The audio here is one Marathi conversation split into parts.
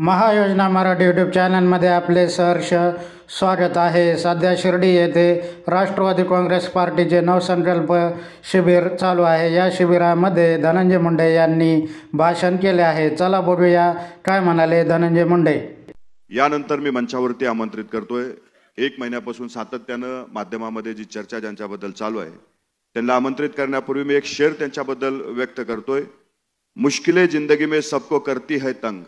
महायोजना मराठी यूट्यूब चॅनलमध्ये आपले सहर्ष स्वागत आहे। सध्या शिर्डी येथे राष्ट्रवादी काँग्रेस पार्टीचे नवसंकल्प शिबिर चालू आहे। या शिबिरामध्ये धनंजय मुंडे यांनी भाषण केले आहे। चला बघूया काय म्हणाले धनंजय मुंडे। यानंतर मी मंचावरती आमंत्रित करतोय, 1 महिन्यापासून सातत्याने माध्यमामध्ये जी चर्चा ज्यांच्याबद्दल चालू आहे त्यांना आमंत्रित करण्यापूर्वी मी एक शेर त्यांच्याबद्दल व्यक्त करतोय। मुश्किलें जिंदगी में सबको करती है तंग,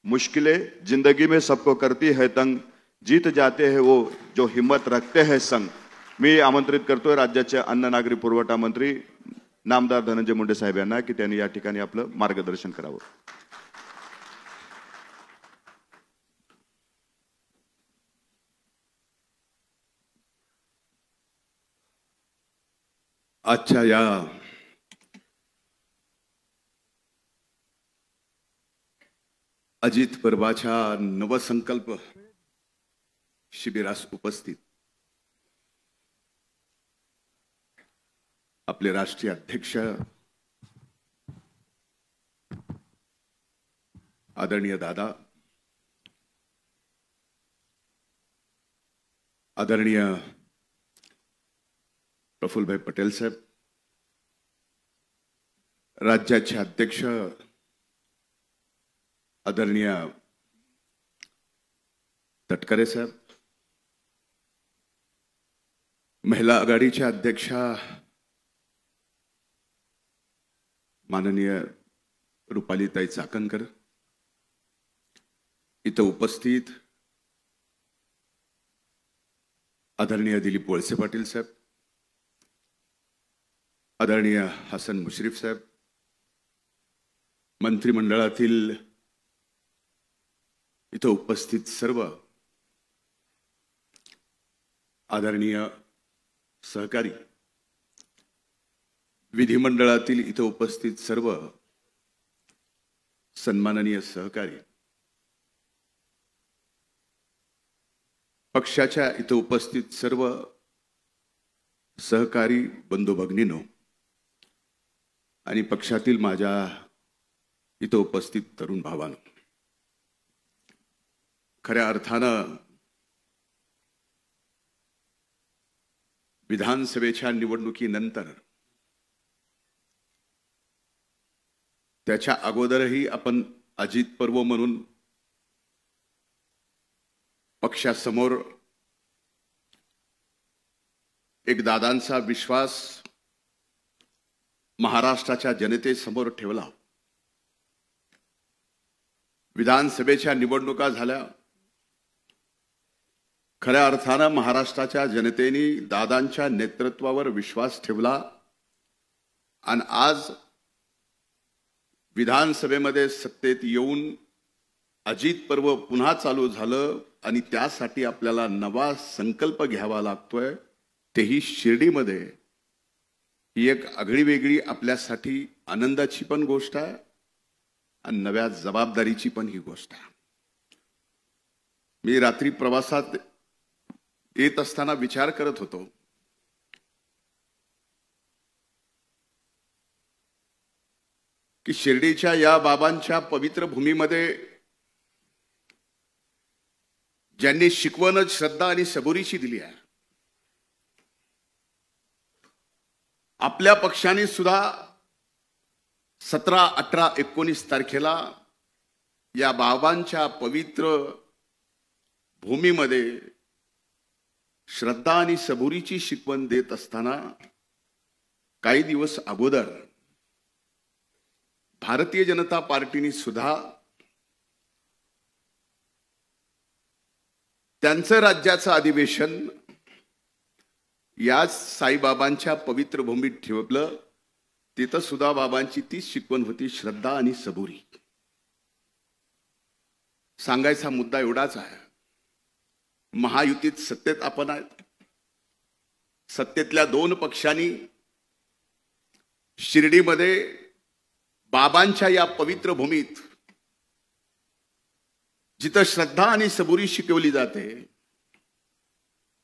मुश्किलें जिंदगी में सबको करती है तंग, जीत जाते हैं वो जो हिम्मत रखते हैं संग। मी आमंत्रित करतोय राज्याचे अन्न नागरी पुरवठा मंत्री नामदार धनंजय मुंडे साहेब यांना की त्यांनी या ठिकाणी आपलं मार्गदर्शन करावं। आजच्या या अजित पर्वाच्या नवसंकल्प शिबिरास उपस्थित आपले राष्ट्रीय अध्यक्ष आदरणीय दादा, आदरणीय प्रफुल्लभाई पटेल साहेब, राज्याचे अध्यक्ष आदरणीय तटकरे साहेब, महिला आघाडीच्या अध्यक्षा माननीय रुपालीताई चाकणकर, इथं उपस्थित आदरणीय दिलीप वळसे पाटील साहेब, आदरणीय हसन मुश्रीफ साहेब, मंत्रिमंडळातील इथं उपस्थित सर्व आदरणीय सहकारी, विधिमंडळातील इथं उपस्थित सर्व सन्माननीय सहकारी, पक्षाच्या इथं उपस्थित सर्व सहकारी बंधू भगिनींनो आणि पक्षातील माझ्या इथं उपस्थित तरुण भावांनो, खऱ्या अर्थानं विधानसभेच्या निवडणुकीनंतर त्याच्या अगोदरही आपण अजित पर्व म्हणून पक्षासमोर एक दादांचा विश्वास महाराष्ट्राच्या जनतेसमोर ठेवला। विधानसभेच्या निवडणुका झाल्या, खऱ्या अर्थानं महाराष्ट्राच्या जनतेने दादांच्या नेतृत्वावर विश्वास ठेवला आणि आज विधानसभेमध्ये सत्तेत येऊन अजित पर्व पुन्हा चालू झालं आणि त्यासाठी आपल्याला नवा संकल्प घ्यावा लागतोय, तेही शिर्डीमध्ये। ही एक आगळीवेगळी आपल्यासाठी आनंदाची पण गोष्ट आहे आणि नव्या जबाबदारीची पण ही गोष्ट आहे। मी रात्री प्रवासात येत असताना विचार करत होतो की शिर्डीच्या या बाबांच्या पवित्र भूमीमध्ये ज्यांनी शिकवण श्रद्धा आणि सबुरीची दिली आहे, आपल्या पक्षाने सुद्धा 17, 18, 19 तारखेला या बाबांच्या पवित्र भूमीमध्ये श्रद्धा आणि सबुरीची शिकवण देत असताना काही दिवस अगोदर भारतीय जनता पार्टीने सुद्धा त्यांचं राज्याचं अधिवेशन याच साईबाबांच्या पवित्र भूमीत ठेवलं। तिथं सुद्धा बाबांची तीच शिकवण होती, श्रद्धा आणि सबुरी। सांगायचा मुद्दा एवढाच आहे, महायुतीत सत्तेत आपण आहेत, सत्तेतल्या 2 पक्षांनी शिर्डीमध्ये बाबांच्या या पवित्र भूमीत जिथं श्रद्धा आणि सबुरी शिकवली जाते,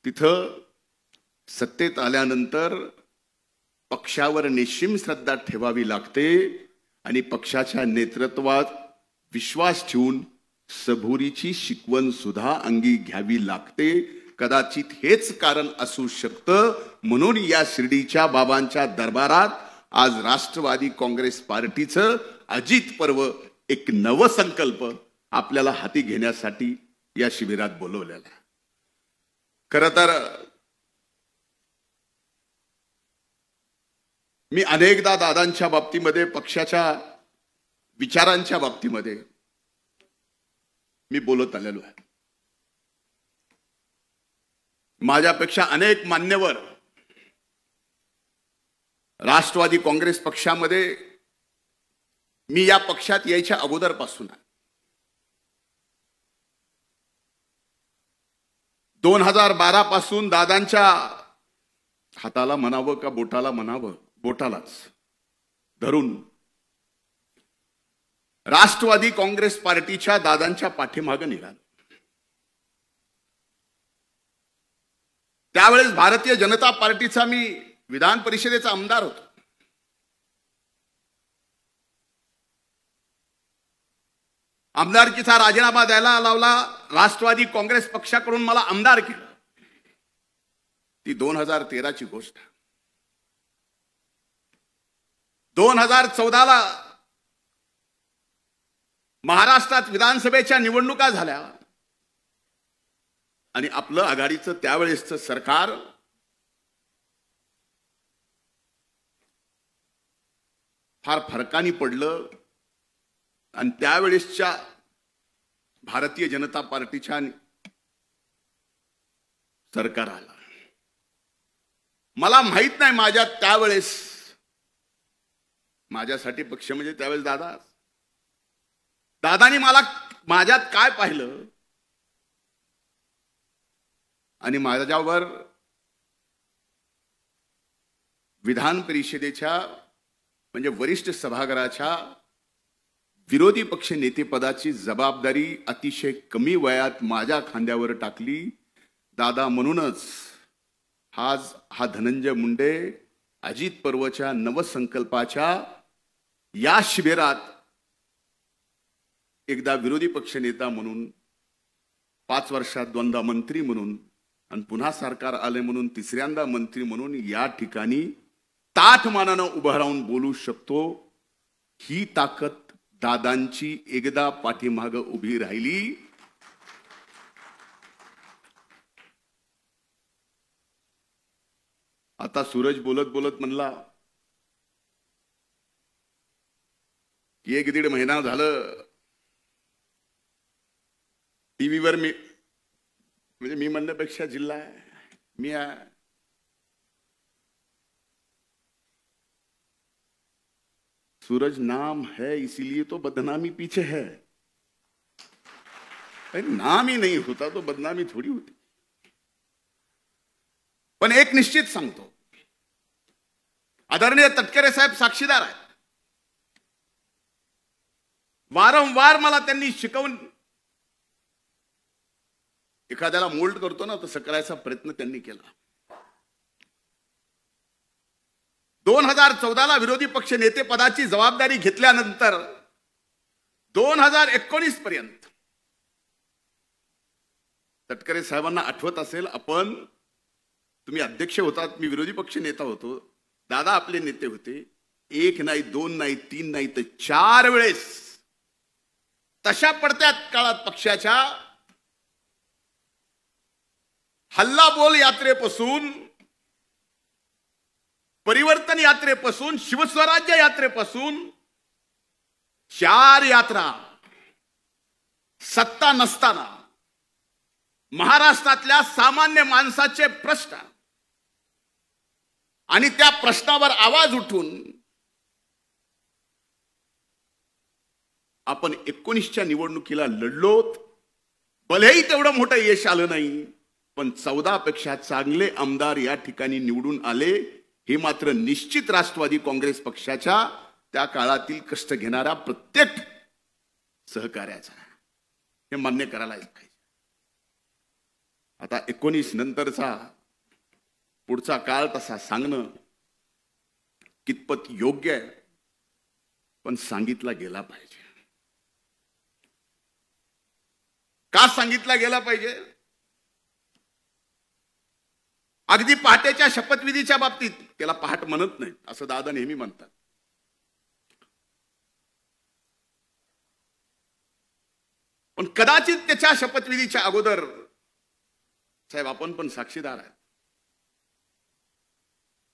तिथं सत्तेत आल्यानंतर पक्षावर निश्चिम श्रद्धा ठेवावी लागते आणि पक्षाच्या नेतृत्वात विश्वास ठेवून सबुरीची शिकवण सुद्धा अंगी घ्यावी लागते. कदाचित हेच कारण असू शकतं म्हणून या शिर्डीच्या बाबांच्या दरबारात आज राष्ट्रवादी काँग्रेस पार्टीचं अजित पर्व एक नवसंकल्प आपल्याला हाती घेण्यासाठी या शिबिरात बोलवलेला. खरं तर मी अनेकदा दादांच्या बाबतीमध्ये, पक्षाच्या विचारांच्या बाबतीमध्ये मी बोलत आलेलो आहे. माझ्यापेक्षा अनेक मान्यवर राष्ट्रवादी काँग्रेस पक्षामध्ये मी या पक्षात यायच्या अगोदरपासून 2012 पासून दादांच्या हाताला म्हणावं का बोटाला म्हणावं, बोटालाच धरून राष्ट्रवादी काँग्रेस पार्टीच्या दादांच्या पाठीमागे निघालो. त्यावेळेस भारतीय जनता पार्टीचा मी विधान परिषदेचा आमदार होतो. आमदारकीचा राजीनामा द्यायला लावला. राष्ट्रवादी काँग्रेस पक्षाकडून मला आमदार केलं. ती 2013ची गोष्ट. 2014ला महाराष्ट्रात विधानसभेच्या निवडणुका झाल्या आणि आपलं आघाडीचं त्यावेळेसचं सरकार फार फरकाने पडलं आणि त्यावेळेसच्या भारतीय जनता पार्टीच्या सरकार आला. मला माहित नाही माझ्या त्यावेळेस, माझ्यासाठी पक्ष म्हणजे त्यावेळेस दादानी मला माझ्यात काय पाहिलं आणि माझ्यावर विधान परिषदेच्या म्हणजे वरिष्ठ सभागृहाच्या विरोधी पक्ष नेतेपदाची जबाबदारी अतिशय कमी वयात माझ्या खांद्यावर टाकली. दादा म्हणूनच आज हा धनंजय मुंडे अजित पर्वच्या नवसंकल्पाच्या या शिबिरात एकदा विरोधी पक्ष नेता म्हणून, 5 वर्षात 2दा मंत्री म्हणून आणि पुन्हा सरकार आले म्हणून तिसऱ्यांदा मंत्री म्हणून या ठिकाणी ताठ मानानं उभं राहून बोलू शकतो. ही ताकद दादांची एकदा पाठीमागं उभी राहिली. आता सूरज बोलत बोलत म्हणला की 1-1.5 महिना झालं टीव्हीवर मी, म्हणजे मी म्हणण्यापेक्षा जिल्हा आहे, मी सूरज नाम है इसीलिए तो बदनामी पीछे है. नाम ही नहीं होता तो बदनामी थोडी होती. पण एक निश्चित सांगतो, आदरणीय तटकरे साहेब साक्षीदार आहेत. वारंवार मला त्यांनी शिकवून, एखाद्याला मोल्ड करतो ना तसं करायचा प्रयत्न त्यांनी केला. 2014ला विरोधी पक्ष नेते पदाची जबाबदारी घेतल्यानंतर 2019 पर्यंत तटकरे साहेबांना आठवत असेल, आपण, तुम्ही अध्यक्ष होतात, मी विरोधी पक्ष नेता होतो, दादा आपले नेते होते. 1 नाही 2 नाही 3 नाही तर 4 वेळेस तशा पडत्या काळात पक्षाच्या हल्ला बोल यात्रेपासून, परिवर्तन यात्रेपासून, शिवस्वराज्य यात्रेपासून 4 यात्रा सत्ता नसताना महाराष्ट्रातल्या सामान्य माणसाचे प्रश्न आणि त्या प्रश्नावर आवाज उठून आपण 19च्या निवडणुकीला लढलोत. भलेही तेवढं मोठं यश आलं नाही, पण 14 पेक्षा चांगले आमदार या ठिकाणी निवडून आले. हे मात्र निश्चित राष्ट्रवादी काँग्रेस पक्षाच्या त्या काळातील कष्ट घेणाऱ्या प्रत्येक सहकार्याचा, हे मान्य करायला पाहिजे. आता 19 नंतरचा पुढचा काळ तसा सांगणं कितपत योग्य आहे, पण सांगितला गेला पाहिजे. का सांगितला गेला पाहिजे? अगदी पहाटेच्या शपथविधीच्या बाबतीत त्याला पहाट म्हणत नाही असं दादा नेहमी म्हणतात. पण कदाचित त्याच्या शपथविधीच्या अगोदर साहेब आपण पण साक्षीदार आहे.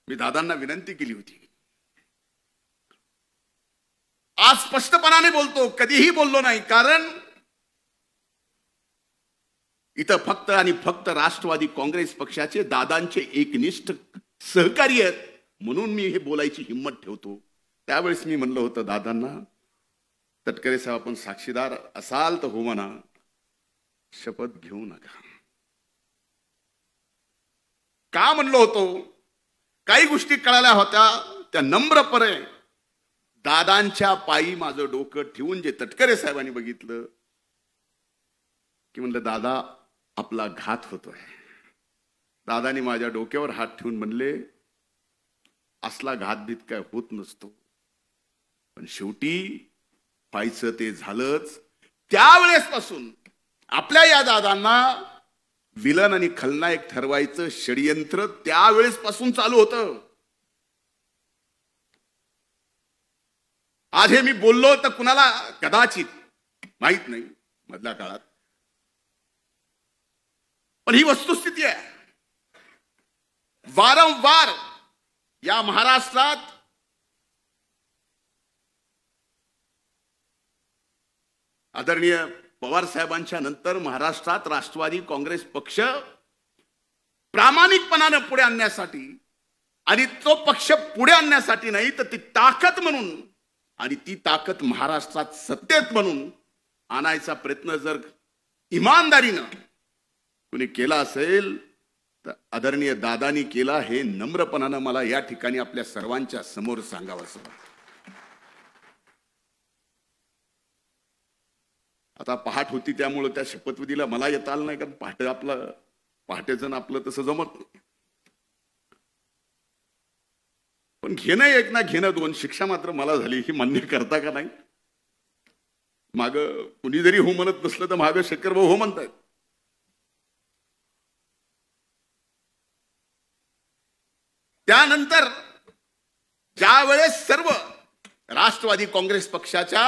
मी दादांना विनंती केली होती. आज स्पष्टपणाने बोलतो, कधीही बोललो नाही, कारण इथं फक्त आणि फक्त राष्ट्रवादी काँग्रेस पक्षाचे दादांचे एकनिष्ठ सहकारी आहेत म्हणून मी हे बोलायची हिंमत ठेवतो. त्यावेळेस मी म्हणलं होतं दादांना, तटकरे साहेब आपण साक्षीदार असाल तर हो म्हणा, शपथ घेऊ नका. का म्हणलो होतो? काही गोष्टी कळाल्या होत्या त्या नम्रपणे दादांच्या पायी माझं डोकं ठेवून जे तटकरे साहेबांनी बघितलं की म्हणलं दादा आपला घात होतोय. दादानी माझ्या डोक्यावर हात ठेवून म्हणले असला घातभीत काय होत नसतो, पण शेवटी व्हायचं ते झालंच. त्यावेळेसपासून आपल्या या दादांना विलन आणि खलनायक ठरवायचं षडयंत्र त्यावेळेसपासून चालू होतं. आज हे मी बोललो तर कुणाला कदाचित माहित नाही मधल्या काळात, पण ही वस्तुस्थिती आहे. वारंवार या महाराष्ट्रात आदरणीय पवार साहेबांच्या नंतर महाराष्ट्रात राष्ट्रवादी काँग्रेस पक्ष प्रामाणिकपणाने पुढे आणण्यासाठी आणि तो पक्ष पुढे आणण्यासाठी नाही तर ती ताकद म्हणून आणि ती ताकद महाराष्ट्रात सत्तेत म्हणून आणायचा प्रयत्न जर इमानदारीनं कुणी केला असेल तर आदरणीय दादानी केला, हे नम्रपणानं मला या ठिकाणी आपल्या सर्वांच्या समोर सांगावंसं. आता पहाट होती त्यामुळे त्या शपथविधीला मला येता आलं नाही, कारण पहाटेचं आपलं तसं जमत नाही. पण घेणं एक ना घेणं दोन, शिक्षा मात्र मला झाली. ही मान्य करता का नाही? माग कुणी जरी हो म्हणत नसलं तर माग शेखर भाऊ हो म्हणतायत. त्यानंतर ज्या वेळेस सर्व राष्ट्रवादी काँग्रेस पक्षाच्या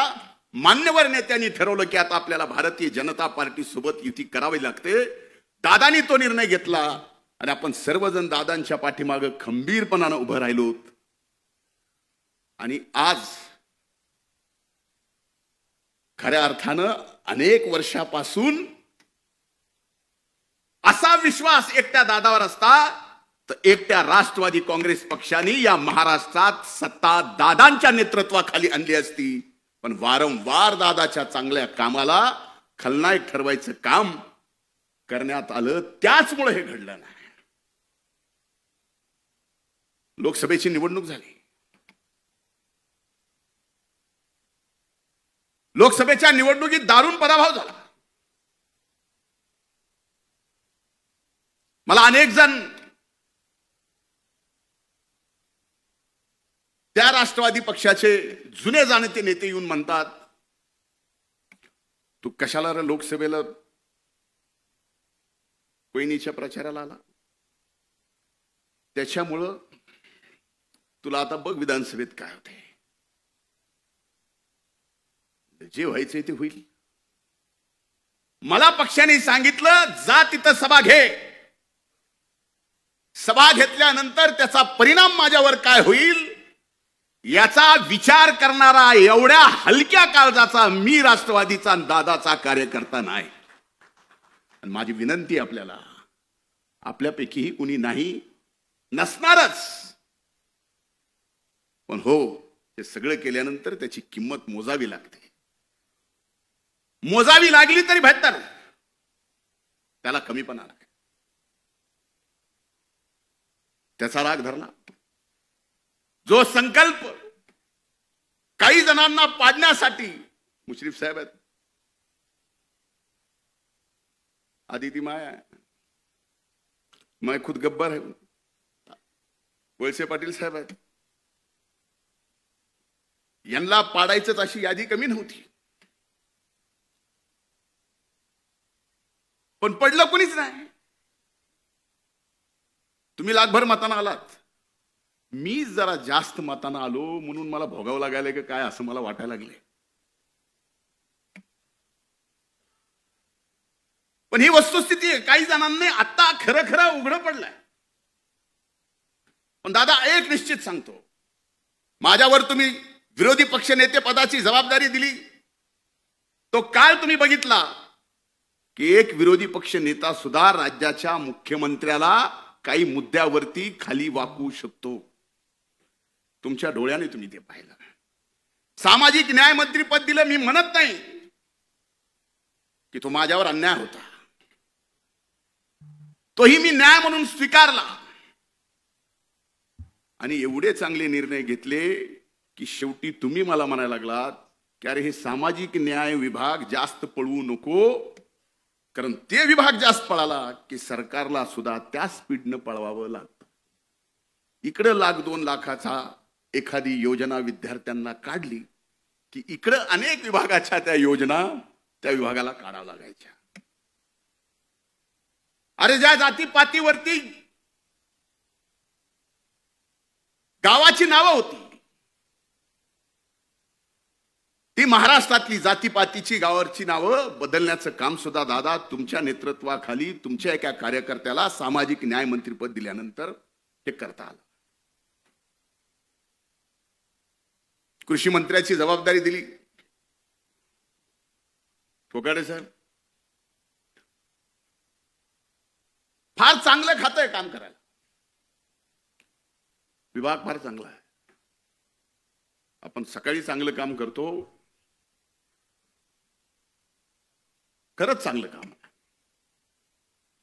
मान्यवर नेत्यांनी ठरवलं की आता आपल्याला भारतीय जनता पार्टी सोबत युती करावी लागते, दादानी तो निर्णय घेतला आणि आपण सर्वजण दादांच्या पाठीमागे खंबीरपणाने उभं राहिलोत. आणि आज खऱ्या अर्थानं अनेक वर्षापासून असा विश्वास एकट्या दादावर असता तर एकट्या राष्ट्रवादी काँग्रेस पक्षाने या महाराष्ट्रात सत्ता दादांच्या नेतृत्वाखाली आणली असती. पण वारंवार दादाच्या चांगल्या कामाला खलनायक ठरवायचं काम करण्यात आलं, त्याचमुळे हे घडलं नाही. लोकसभेची निवडणूक झाली. लोकसभेच्या निवडणुकीत दारुण पराभव झाला. मला अनेक जण त्या राष्ट्रवादी पक्षाचे जुने जाणते नेते येऊन म्हणतात, तू कशाला लोकसभेला कोयनीच्या प्रचाराला आला? त्याच्यामुळं तुला आता बघ विधानसभेत काय होते. जे व्हायचंय ते होईल. मला पक्षाने सांगितलं जा तिथं सभा घे. सभा घेतल्यानंतर त्याचा परिणाम माझ्यावर काय होईल याचा विचार करणारा एवढ्या हलक्या काळजाचा मी राष्ट्रवादीचा दादाचा कार्यकर्ता नाही. आणि माझी विनंती आपल्याला, आपल्यापैकीही कुणी नाही नसणारच, पण हो हे सगळं केल्यानंतर त्याची किंमत मोजावी लागते. मोजावी लागली तरी बेहतर, त्याला कमीपणा लागेल. त्याचा राग धरला. जो संकल्प काही जणांना पाडण्यासाठी मुश्रीफ साहेब आहेत, आदिती माय आहे, मैं खुद गब्बर है, वळसे पाटील साहेब आहेत, यांना पाडायचंच अशी यादी कमी नव्हती. पण पडलं कोणीच नाही. तुम्ही लाखभर मतांना आलात, मी जरा जास्त मतांना आलो म्हणून मला भोगावं लागायला की काय असं मला वाटायला लागले. पण ही वस्तुस्थिती आहे. काही जणांनी आता खरं खरं उघडं पडलंय. पण दादा एक निश्चित सांगतो, माझ्यावर तुम्ही विरोधी पक्ष नेते पदाची जबाबदारी दिली, तो काळ तुम्ही बघितला की एक विरोधी पक्ष नेता सुद्धा राज्याच्या मुख्यमंत्र्याला काही मुद्द्यावरती खाली वाकवू शकतो. तुमच्या डोळ्याने तुम्ही ते पाहिलं. सामाजिक न्याय मंत्री पद दिलं, मी म्हणत नाही की तो माझ्यावर अन्याय होता, तोही मी न्याय म्हणून स्वीकारला आणि एवढे चांगले निर्णय घेतले की शेवटी तुम्ही मला म्हणायला लागलात की अरे हे सामाजिक न्याय विभाग जास्त पळवू नको, कारण ते विभाग जास्त पळाला की सरकारला सुद्धा त्या स्पीडनं पळवावं लागतं. इकडे 1,00,000-2 लाखाचा एखादी योजना विद्यार्थ्यांना काढली की इकडे अनेक विभागाच्या त्या योजना त्या विभागाला काढावं लागायच्या. अरे ज्या जातीपातीवरती गावाची नावं होती, ती महाराष्ट्रातली जातीपातीची गावाची नावं बदलण्याचं काम सुद्धा दादा तुमच्या नेतृत्वाखाली तुमच्या एका कार्यकर्त्याला सामाजिक न्याय मंत्रीपद दिल्यानंतर हे करता आलं. कृषी मंत्र्याची जबाबदारी दिली कोकाटे साहेब, फार चांगलं खातं आहे काम करायला. विभाग फार चांगला आहे. आपण सकाळी चांगलं काम करतो, खरंच चांगलं काम.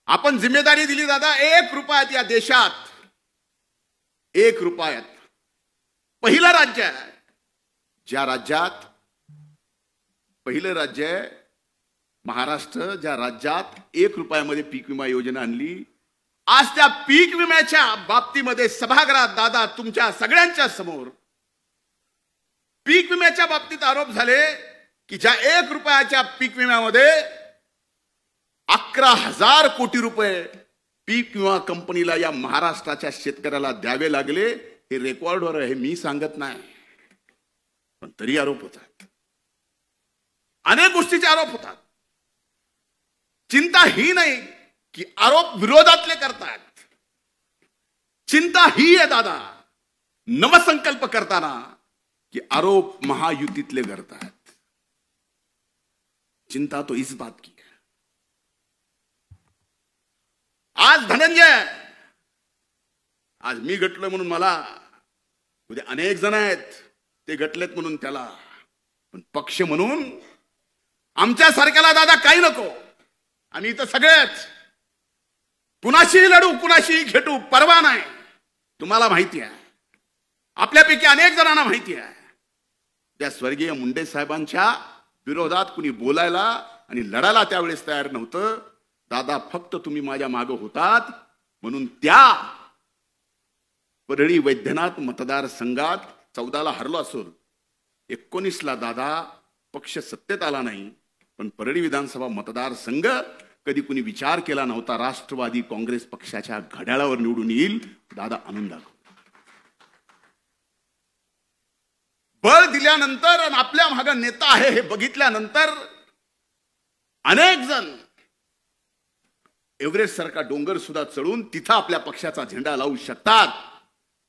आपण जिम्मेदारी दिली दादा, 1 रुपयात या देशात 1 रुपयात पहिलं राज्य आहे ज्या राज्यात, पहिलं राज्य आहे महाराष्ट्र ज्या राज्यात 1 रुपयामध्ये पीक विमा योजना आणली. आज त्या पीक विम्याच्या बाबतीमध्ये सभागृहात दादा तुमच्या सगळ्यांच्या समोर पीक विम्याच्या बाबतीत आरोप झाले की ज्या 1 रुपयाच्या पीक विम्यामध्ये 11,000 कोटी रुपये पीक विमा कंपनीला या महाराष्ट्राच्या शेतकऱ्याला द्यावे लागले. हे रेकॉर्डवर आहे, मी सांगत नाही, पण तरी आरोप होतात. अनेक गोष्टीचे आरोप होतात. चिंता ही नाही की आरोप विरोधातले करतात, चिंता ही आहे दादा नवसंकल्प करताना कि आरोप महायुतीतले करतात. चिंता तो इस बात की है. आज धनंजय, आज मी गटलो म्हणून मला, उद्या अनेक जण आहेत ते गटलेत म्हणून त्याला, पण पक्ष म्हणून आमच्या सारख्याला दादा काही नको. आम्ही इथं सगळेच कुणाशीही लढू कुणाशीही खेटू परवा नाही. तुम्हाला माहिती आहे, आपल्यापैकी अनेक जणांना माहिती आहे, त्या स्वर्गीय मुंडे साहेबांच्या विरोधात कुणी बोलायला आणि लढायला त्यावेळेस तयार नव्हतं. दादा फक्त तुम्ही माझ्या मागे होतात म्हणून त्या परळी वैद्यनाथ मतदारसंघात 14ला हरलो असून 19ला दादा पक्ष सत्तेत आला नाही, पण परळी विधानसभा मतदारसंघ कधी कुणी विचार केला नव्हता राष्ट्रवादी काँग्रेस पक्षाच्या घड्याळावर निवडून येईल. दादा आणून दाखव. बळ दिल्यानंतर आणि आपल्या मागे नेता आहे हे बघितल्यानंतर अनेक जण एव्हरेस्ट सारखा डोंगर सुद्धा चढून तिथं आपल्या पक्षाचा झेंडा लावू शकतात.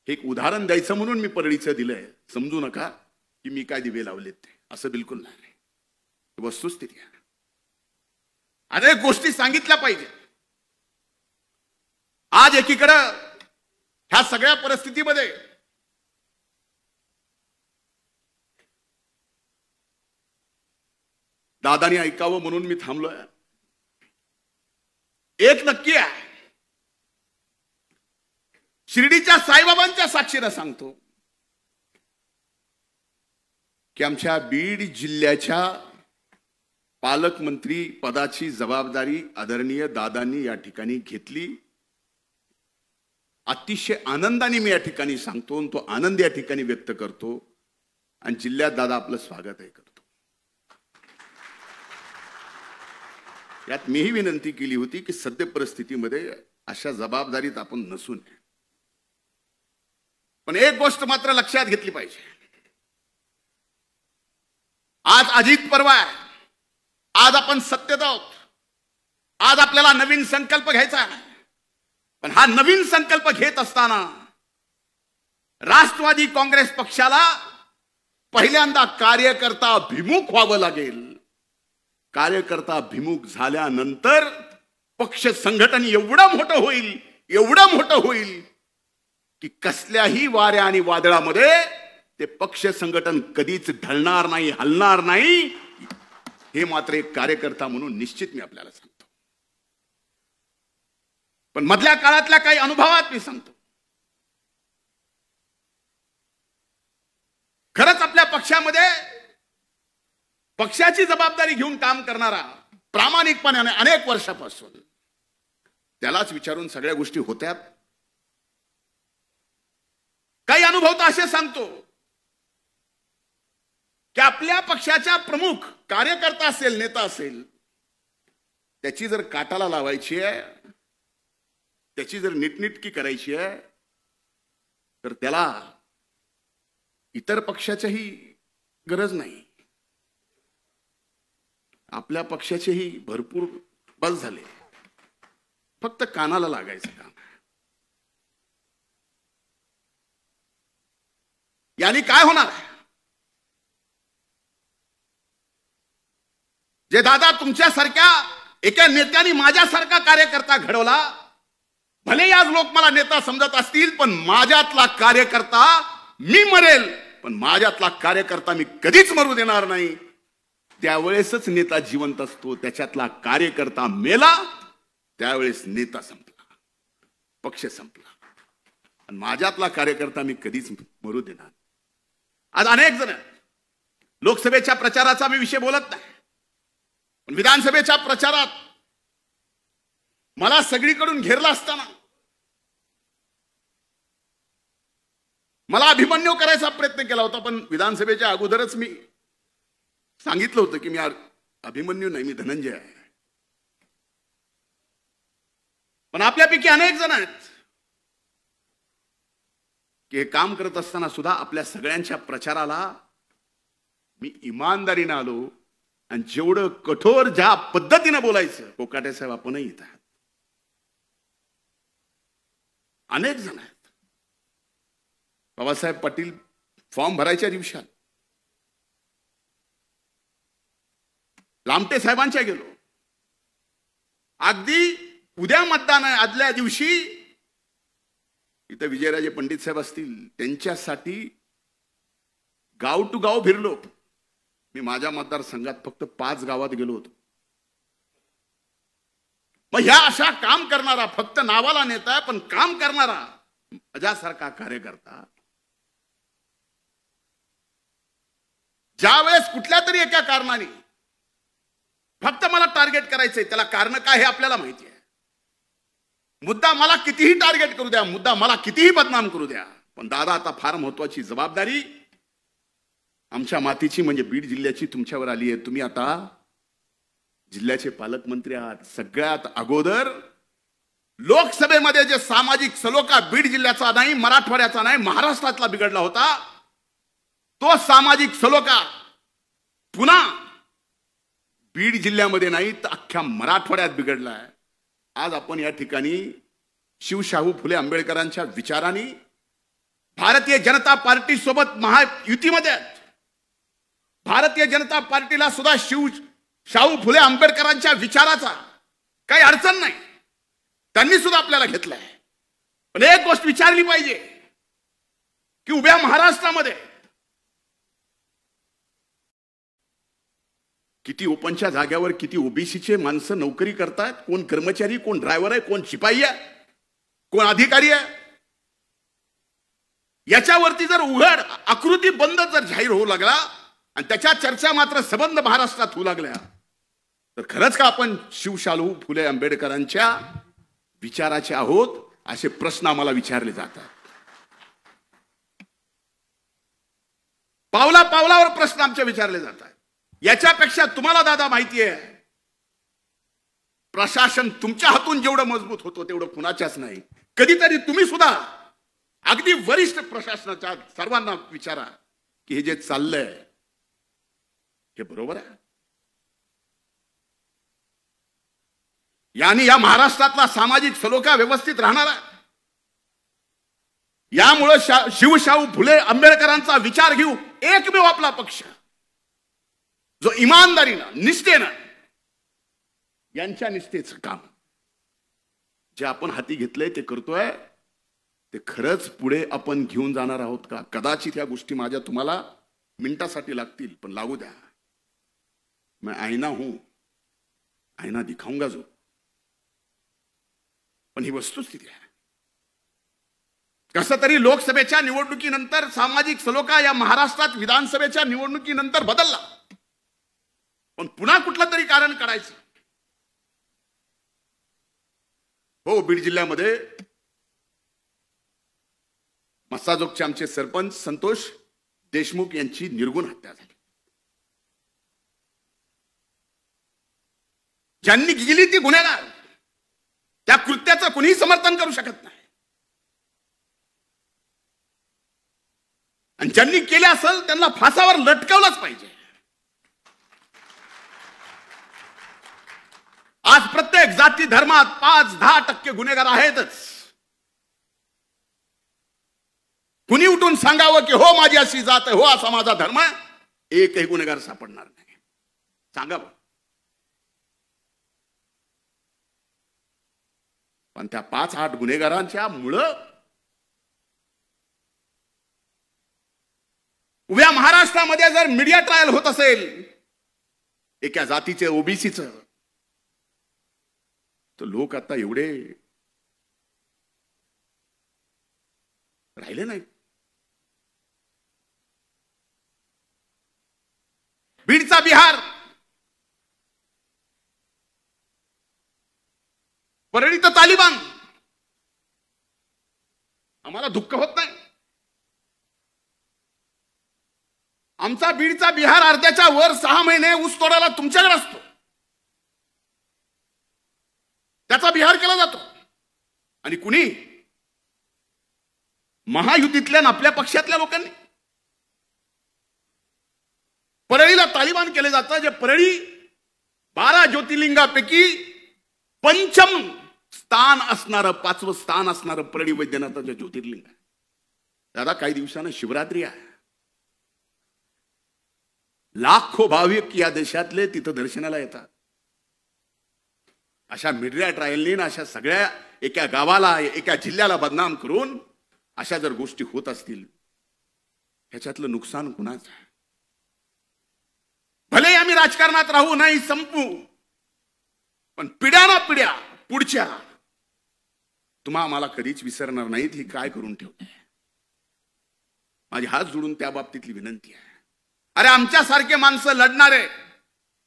हे एक उदाहरण द्यायचं म्हणून मी परळीचं दिलंय. समजू नका की मी काय दिवे लावलेत ते, असं बिलकुल नाही. वस्तुस्थिती आहे. अनेक गोष्टी सांगितल्या पाहिजे. आज एकीकडे ह्या सगळ्या परिस्थितीमध्ये दादानी ऐकावं म्हणून मी थांबलोय. एक नक्की आहे, शिर्डीच्या साईबाबांच्या साक्षीने सांगतो की आमच्या बीड जिल्ह्याच्या पालकमंत्री पदाची जबाबदारी आदरणीय दादांनी या ठिकाणी घेतली. अतिशय आनंदाने मी या ठिकाणी सांगतो, तो आनंद या ठिकाणी व्यक्त करतो आणि जिल्ह्यात दादा आपलं स्वागत आहे करतो. यात मीही विनंती केली होती की सद्य परिस्थितीमध्ये अशा जबाबदारीत आपण नसू नये. पण एक गोष्ट मात्र लक्षात घेतली पाहिजे. आज अजित पर्व आहे. आज आपण सत्तेत आहोत. आज आपल्याला नवीन संकल्प घ्यायचा आहे. पण हा नवीन संकल्प घेत असताना राष्ट्रवादी काँग्रेस पक्षाला पहिल्यांदा कार्यकर्ता भिमुख व्हावं लागेल. कार्यकर्ता भिमुख झाल्यानंतर पक्ष संघटन एवढं मोठं होईल की कसल्याही वाऱ्या आणि वादळामध्ये ते पक्ष संघटन कधीच ढळणार नाही, हलणार नाही. हे मात्र एक कार्यकर्ता म्हणून निश्चित मी आपल्याला सांगतो. पण मधल्या काळातल्या काही अनुभवात मी सांगतो. खरंच आपल्या पक्षामध्ये पक्षाची जबाबदारी घेऊन काम करणारा प्रामाणिकपणाने अनेक वर्षापासून त्यालाच विचारून सगळ्या गोष्टी होत्यात. काही अनुभव तर असे सांगतो की आपल्या पक्षाच्या प्रमुख कार्यकर्ता असेल, नेता असेल, त्याची जर काटाला लावायची आहे, त्याची जर नीटनीटकी करायची आहे, तर त्याला इतर पक्षाच्याही गरज नाही. आपल्या पक्षाचेही भरपूर बस झाले. फक्त कानाला लागायचं काम. यानी काय होणार आहे? जे दादा तुमच्यासारख्या एका नेत्याने माझ्यासारखा कार्यकर्ता घडवला, भले आज लोक मला नेता समजत असतील, पण माझ्यातला कार्यकर्ता मी मरेल, पण माझ्यातला कार्यकर्ता मी कधीच मरू देणार नाही. त्यावेळेसच नेता जिवंत असतो. त्याच्यातला कार्यकर्ता मेला त्यावेळेस नेता संपला, पक्ष संपला. आणि माझ्यातला कार्यकर्ता मी कधीच मरू देणार. आज अनेक जण लोकसभेच्या प्रचाराचा मी विषय बोलत नाही, पण विधानसभेच्या प्रचारात मला सगळीकडून घेरला असताना मला अभिमन्यू करायचा प्रयत्न केला होता. पण विधानसभेच्या अगोदरच मी सांगितलं होतं की मी अभिमन्यू नाही, मी धनंजय आहे. पण आपल्यापैकी अनेक जण आहेत की हे काम करत असताना सुद्धा आपल्या सगळ्यांच्या प्रचाराला मी इमानदारीने आलो. आणि जेवढं कठोर ज्या पद्धतीने बोलायचं, कोकाटे साहेब आपणही इथं आहात, अनेक जण आहेत. बाबासाहेब पाटील फॉर्म भरायच्या दिवसात लामटे साहेबांच्या गेलो. अगदी उद्या मतदान आहे आदल्या दिवशी इथं विजयराजे पंडित साहेब असतील, त्यांच्यासाठी गाव टू गाव फिरलो. मी माझ्या मतदारसंघात फक्त 5 गावात गेलो होतो. मग ह्या अशा काम करणारा, फक्त नावाला नेता पण काम करणारा माझ्यासारखा कार्यकर्ता ज्यावेळेस कुठल्या तरी एका कारणाने फक्त मला टार्गेट करायचंय, त्याला कारण काय हे आपल्याला माहिती आहे. मुद्दा मला कितीही टार्गेट करू द्या, मुद्दा मला कितीही बदनाम करू द्या, पण दादा आता फार महत्वाची जबाबदारी आमच्या मातीची म्हणजे बीड जिल्ह्याची तुमच्यावर आली आहे. तुम्ही आता जिल्ह्याचे पालकमंत्री आहात. सगळ्यात अगोदर लोकसभेमध्ये जे सामाजिक सलोखा बीड जिल्ह्याचा नाही, मराठवाड्याचा नाही, महाराष्ट्रातला बिघडला होता, तो सामाजिक सलोखा पुन्हा बीड जिल्ह्यामध्ये नाही तर अख्ख्या मराठवाड्यात बिघडला आहे. आज आपण या ठिकाणी शिवशाहू फुले आंबेडकरांच्या विचारांनी भारतीय जनता पार्टी सोबत महायुतीमध्ये आहेत. भारतीय जनता पार्टीला सुद्धा शाहू फुले आंबेडकरांच्या विचाराचा काही अडचण नाही, त्यांनी सुद्धा आपल्याला घेतलंय. पण एक गोष्ट विचारली पाहिजे की उभ्या महाराष्ट्रामध्ये किती ओपनच्या जाग्यावर किती ओबीसीचे माणसं नोकरी करतात, कोण कर्मचारी, कोण ड्रायव्हर आहे, कोण शिपाई आहे, कोण अधिकारी आहे. याच्यावरती जर उघड आकृती बंद जर जाहीर होऊ लागला आणि त्याच्या चर्चा मात्र सबंध महाराष्ट्रात होऊ लागल्या, तर खरंच का आपण शिवशाहू फुले आंबेडकरांच्या विचाराचे आहोत असे प्रश्न आम्हाला विचारले जातात. पावला पावलावर प्रश्न आमचे विचारले जातात. याच्यापेक्षा तुम्हाला दादा माहिती आहे प्रशासन तुमच्या हातून जेवढं मजबूत होतं तेवढं कुणाच्याच नाही. कधीतरी तुम्ही सुद्धा अगदी वरिष्ठ प्रशासनाच्या सर्वांना विचारा की हे जे चाललंय हे बरोबर आहे. याने या महाराष्ट्रातला सामाजिक सलोखा व्यवस्थित राहणार आहे. यामुळे शिवशाहू फुले आंबेडकरांचा विचार घेऊ एकमेव आपला पक्ष जो इमानदारीनं निष्ठेनं यांच्या निष्ठेचं काम जे आपण हाती घेतलंय ते करतोय ते खरंच पुढे आपण घेऊन जाणार आहोत का? कदाचित या गोष्टी माझ्या तुम्हाला मिनिटासाठी लागतील, पण लागू द्या. मैं आईना हूं, आईना दिखाऊंगा जो. पण ही वस्तुस्थिती आहे. कसं तरी लोकसभेच्या निवडणुकीनंतर सामाजिक सलोखा या महाराष्ट्रात विधानसभेच्या निवडणुकीनंतर बदलला, पण पुन्हा कुठलं तरी कारण काढायचं. हो, बीड जिल्ह्यामध्ये मस्साजोगचे आमचे सरपंच संतोष देशमुख यांची निर्गुण हत्या झाली. ज्यांनी केली ती गुन्हेगार, त्या कृत्याचं कुणीही समर्थन करू शकत नाही. आणि ज्यांनी केले असेल त्यांना फासावर लटकवलंच पाहिजे. आज प्रत्येक जाती धर्मात 5-10% गुन्हेगार आहेतच. कुणी उठून सांगावं की हो माझी अशी जात आहे, हो असा माझा धर्म आहे, एकही गुन्हेगार सापडणार नाही. सांगावं. पण त्या 5-8 गुन्हेगारांच्या मुळे उभ्या महाराष्ट्रामध्ये जर मीडिया ट्रायल होत असेल एका जातीचे ओबीसीचं, तर लोक आता एवढे राहिले नाहीत. बीडचा बिहार, परळीत तालिबान, आम्हाला दुःख होत नाही. आमचा बीडचा बिहार अर्ध्याच्या वर 6 महिने ऊस तोडायला तुमच्याकडे असतो, त्याचा बिहार केला जातो. आणि कुणी महायुतीतल्या आपल्या पक्षातल्या लोकांनी परळीला तालिबान केले जातं, जे परळी 12 ज्योतिर्लिंगापैकी पंचम स्थान असणारं, 5वं स्थान असणारं परळी वैद्यनाथाचं ज्योतिर्लिंग आहे. दादा, काही दिवसानं शिवरात्री आहे. लाखो भाविक या देशातले तिथं दर्शनाला येतात. अशा मीडिया ट्रायलनी अशा सगळ्या एका गावाला एका जिल्ह्याला बदनाम करून अशा जर गोष्टी होत असतील, ह्याच्यातलं नुकसान कुणाचं आहे? भले आम्ही राजकारणात राहू नाही संपू, पण पिढ्या ना पिढ्या पुढच्या तुम्हा आम्हाला कधीच विसरणार नाहीत. ही काय करून ठेवते. माझे हात जोडून त्या बाबतीतली विनंती आहे. अरे आमच्यासारखे माणसं लढणारे,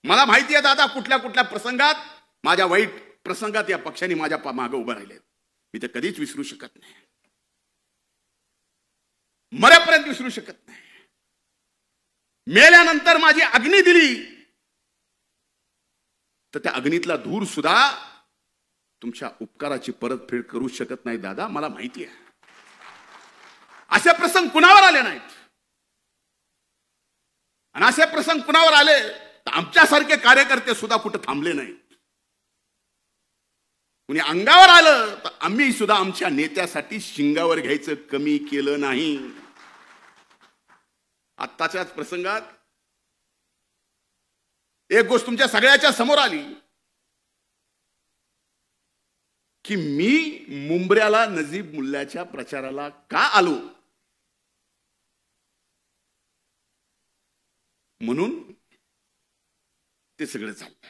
मला माहिती आहे दादा कुठल्या कुठल्या प्रसंगात, माझ्या वाईट प्रसंगात या पक्षाने माझ्या मागे उभं राहिले. मी ते कधीच विसरू शकत नाही, मरेपर्यंत विसरू शकत नाही. मेल्यानंतर माझी अग्नी दिली तर त्या अग्नीतला धूर सुद्धा तुमच्या उपकाराची परतफेड करू शकत नाही. दादा, मला माहिती आहे असे प्रसंग कुणावर आले नाहीत. आणि असे प्रसंग कुणावर आले तर आमच्यासारखे कार्यकर्ते सुद्धा कुठे थांबले नाहीत. कुणी अंगावर आलं तर आम्ही सुद्धा आमच्या नेत्यासाठी शिंगावर घ्यायचं कमी केलं नाही. आत्ताच्याच प्रसंगात एक गोष्ट तुमच्या सगळ्याच्या समोर आली की मी मुंबऱ्याला नजीब मुल्ल्याच्या प्रचाराला का आलो, म्हणून ते सगळं चाललंय.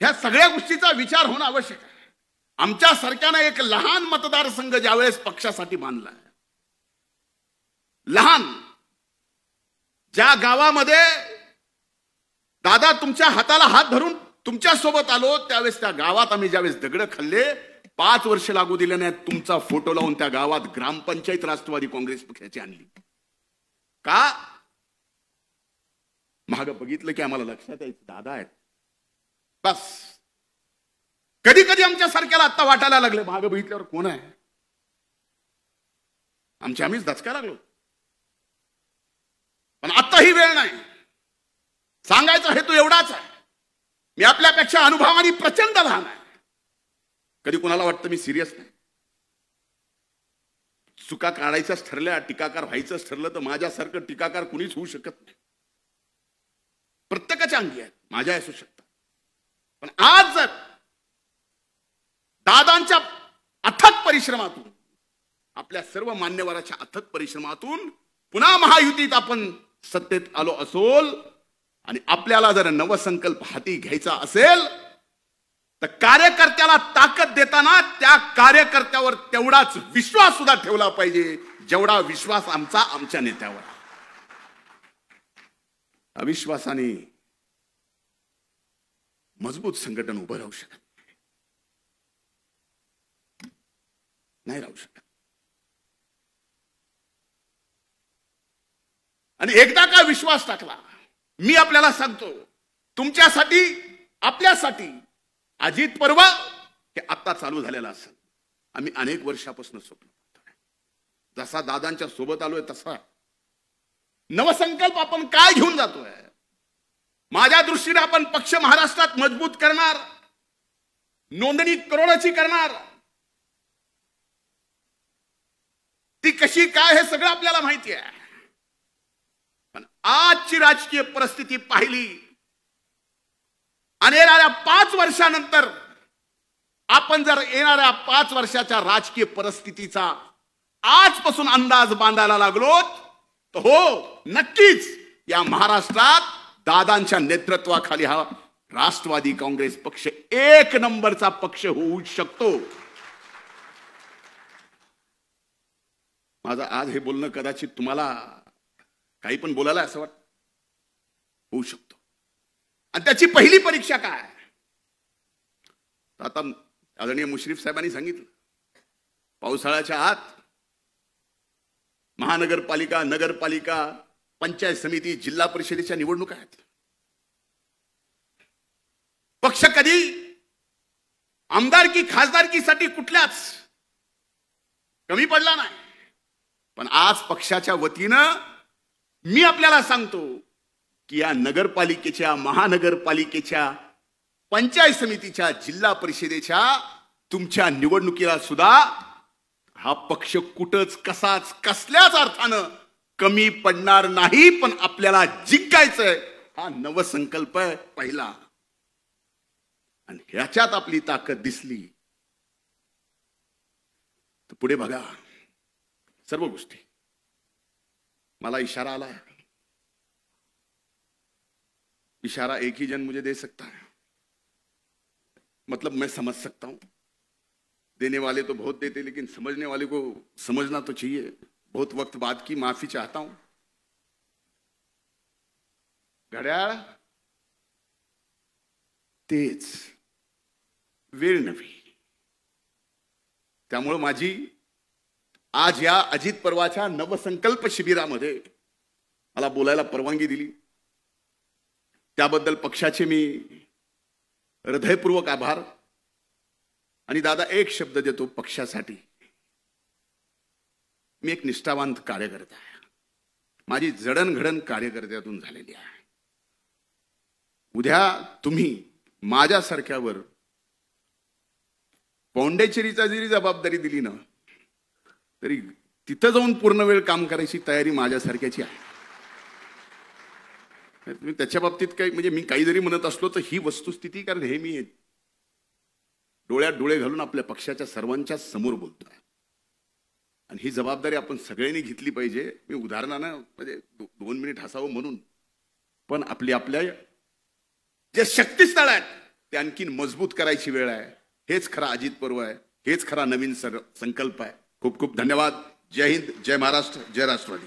ह्या सगळ्या गोष्टीचा विचार होणं आवश्यक आहे. आमच्या सारख्यानं एक लहान मतदारसंघ ज्यावेळेस पक्षासाठी बांधलाय, लहान, ज्या गावामध्ये दादा तुमच्या हाताला हात धरून तुमच्या सोबत आलो, त्यावेळेस त्या गावात आम्ही ज्यावेळेस दगड खाल्ले, 5 वर्ष लागू दिले नाहीत, तुमचा फोटो लावून त्या गावात ग्रामपंचायत राष्ट्रवादी काँग्रेस पक्षाची आणली. का? माग बघितलं की आम्हाला लक्षात यायचं दादा आहेत बस. कधी कधी आमच्या सारख्याला आता वाटायला लागले माग बघितल्यावर कोण आहे, आम्हीच दचकायला लागलो. पण आता ही वेळ नाही. सांगायचा हेतू एवढाच आहे, मी आपल्यापेक्षा अनुभवाने प्रचंड लहान आहे. कधी कोणाला वाटतं मी सिरियस नाही. चुका काढायच्याच ठरल्या, टीकाकार व्हायचंच ठरलं तर माझ्यासारखं टीकाकार कुणीच होऊ शकत नाही. प्रत्येकाच्या अंगी आहेत, माझ्या असू शकतात. पण आज जर दादांच्या अथक परिश्रमातून, आपल्या सर्व मान्यवरांच्या अथक परिश्रमातून पुन्हा महायुतीत आपण सत्तेत आलो असोल आणि आपल्याला जर नवसंकल्प हाती घ्यायचा असेल तर कार्यकर्त्याला ताकद देताना त्या कार्यकर्त्यावर तेवढाच विश्वास सुद्धा ठेवला पाहिजे जेवढा विश्वास आमच्या नेत्यावर. अविश्वासाने मजबूत संघटन उभं राहू शकत नाही, राहू शकत. आणि एकदा का विश्वास टाकला, मी आपल्याला सांगतो, तुमच्यासाठी आपल्यासाठी अजित पर्व हे आता चालू झालेलं असेल. आम्ही अनेक वर्षापासून स्वप्न पाहतोय. जसा दादांच्या सोबत आलोय तसा नवसंकल्प आपण काय घेऊन जातोय. माझ्या दृष्टीने आपण पक्ष महाराष्ट्रात मजबूत करणार, नोंदणी करोडाची करणार. ती कशी काय हे सगळं आपल्याला माहिती आहे. पण आजची राजकीय परिस्थिती पाहिली आणि येणाऱ्या 5 वर्षानंतर आपण जर येणाऱ्या 5 वर्षाच्या राजकीय परिस्थितीचा आजपासून अंदाज बांधायला लागलो तर हो, नक्कीच या महाराष्ट्रात दादांच्या नेतृत्वाखाली हा राष्ट्रवादी काँग्रेस पक्ष 1 नंबरचा पक्ष होऊ शकतो. माझं आज हे बोलणं कदाचित तुम्हाला काही पण बोलायला असं वाटतं, होऊ शकतो. आणि त्याची पहिली परीक्षा काय, आता आदरणीय मुश्रीफ साहेबांनी सांगितलं, पावसाळ्याच्या आत महानगरपालिका, नगरपालिका, पंचायत समिती, जिल्हा परिषदेच्या निवडणुका आहेत. पक्ष कधी आमदारकी खासदारकीसाठी कुठल्याच कमी पडला नाही. पण आज पक्षाच्या वतीनं मी आपल्याला सांगतो की या नगरपालिकेच्या, महानगरपालिकेच्या, पंचायत समितीच्या, जिल्हा परिषदेच्या तुमच्या निवडणुकीला सुद्धा हा पक्ष कुठंच कसाच कसल्याच अर्थानं कमी पडणार नाही. पण आपल्याला जिंकायचंय, हा नवसंकल्प आहे पहिला. आणि ह्याच्यात आपली ताकद दिसली तर पुढे बघा सर्व गोष्टी. मला इशारा आला है, इशारा एक ही जन मुझे दे सकता है, मतलब मैं समझ सकता हूं. देने वाले तो बहुत देते, लेकिन समझने वाले को समझना तो चाहिए. बहुत वक्त बाद की माफी चाहता हूं. घड्याळ तेच, वेळ नव्हे. त्यामुळे माझी आज या अजित पर्वाच्या नवसंकल्प शिबिरामध्ये मला बोलायला परवानगी दिली त्याबद्दल पक्षाचे मी हृदयपूर्वक आभार. आणि दादा एक शब्द देतो पक्षासाठी, मी एक निष्ठावंत कार्यकर्ता आहे. माझी जडणघडण कार्यकर्त्यातून झालेली आहे. उद्या तुम्ही माझ्यासारख्यावर पौंडेचेरीचा जरी जबाबदारी दिली ना तरी तिथं जाऊन पूर्ण वेळ काम करायची तयारी माझ्यासारख्याची आहे. त्याच्या बाबतीत काही म्हणजे मी काही जरी म्हणत असलो तर ही वस्तुस्थिती, कारण हे मी डोळ्यात डोळे घालून आपल्या पक्षाच्या सर्वांच्या समोर बोलतोय आणि ही जबाबदारी आपण सगळ्यांनी घेतली पाहिजे. मी उदाहरणानं म्हणजे 2 मिनिट हसावं म्हणून, पण आपल्या जे शक्तिस्थळ आहेत ते आणखीन मजबूत करायची वेळ आहे. हेच खरा अजित पर्व आहे, हेच खरा नवीन संकल्प आहे. खूप खूप धन्यवाद. जय हिंद, जय महाराष्ट्र, जय राष्ट्रवादी.